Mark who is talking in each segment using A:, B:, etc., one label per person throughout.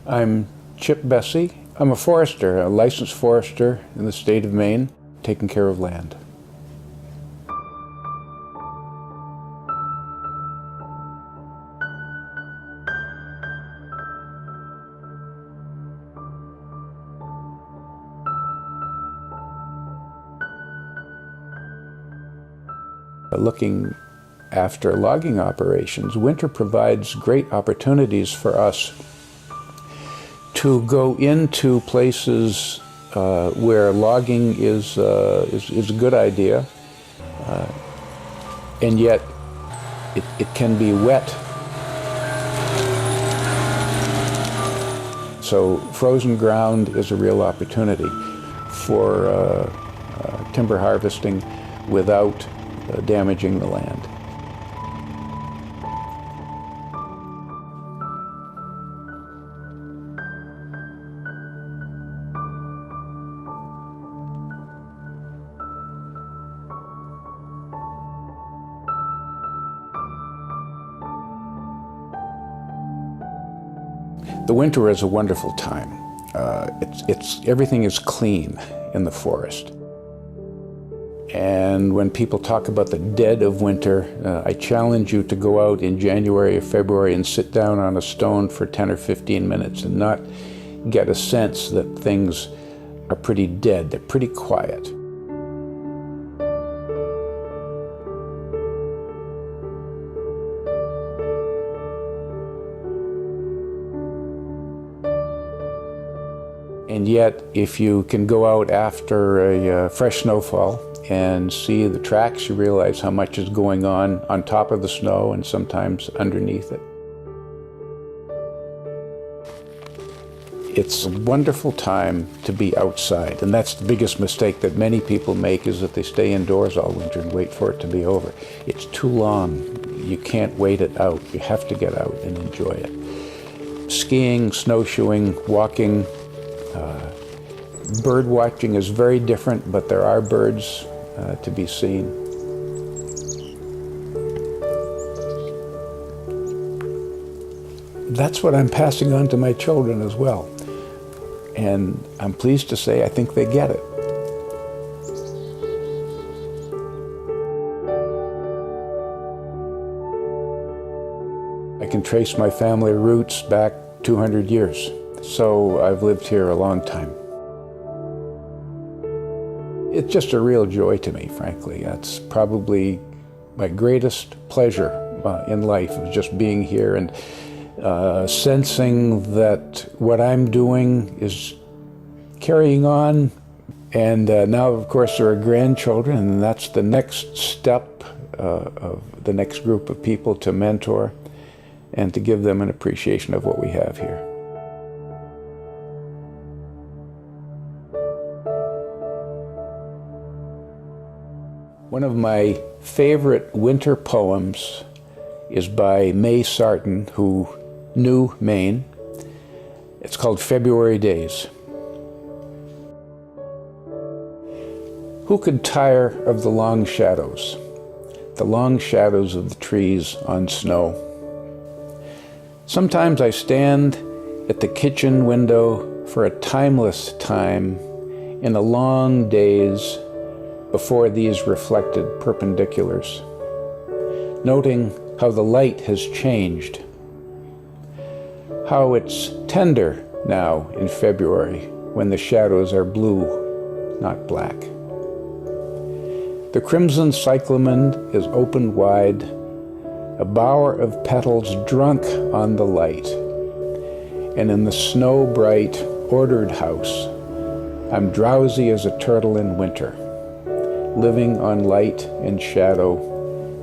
A: I'm Chip Bessey. I'm a forester, a licensed forester in the state of Maine, taking care of land. Looking after logging operations, winter provides great opportunities for us to go into places where logging is a good idea, and yet it can be wet. So frozen ground is a real opportunity for timber harvesting without damaging the land. The winter is a wonderful time. Everything is clean in the forest. And when people talk about the dead of winter, I challenge you to go out in January or February and sit down on a stone for 10 or 15 minutes and not get a sense that things are pretty dead. They're pretty quiet. And yet, if you can go out after a fresh snowfall and see the tracks, you realize how much is going on top of the snow and sometimes underneath it. It's a wonderful time to be outside, and that's the biggest mistake that many people make, is that they stay indoors all winter and wait for it to be over. It's too long. You can't wait it out. You have to get out and enjoy it. Skiing, snowshoeing, walking, bird watching is very different, but there are birds to be seen. That's what I'm passing on to my children as well. And I'm pleased to say I think they get it. I can trace my family roots back 200 years. So I've lived here a long time. It's just a real joy to me, frankly. That's probably my greatest pleasure in life, is just being here and sensing that what I'm doing is carrying on. And now, of course, there are grandchildren, and that's the next step of the next group of people to mentor and to give them an appreciation of what we have here. One of my favorite winter poems is by May Sarton, who knew Maine. It's called February Days. Who could tire of the long shadows of the trees on snow? Sometimes I stand at the kitchen window for a timeless time in the long days before these reflected perpendiculars, noting how the light has changed, how it's tender now in February when the shadows are blue, not black. The crimson cyclamen is opened wide, a bower of petals drunk on the light, and in the snow-bright, ordered house, I'm drowsy as a turtle in winter, living on light and shadow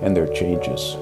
A: and their changes.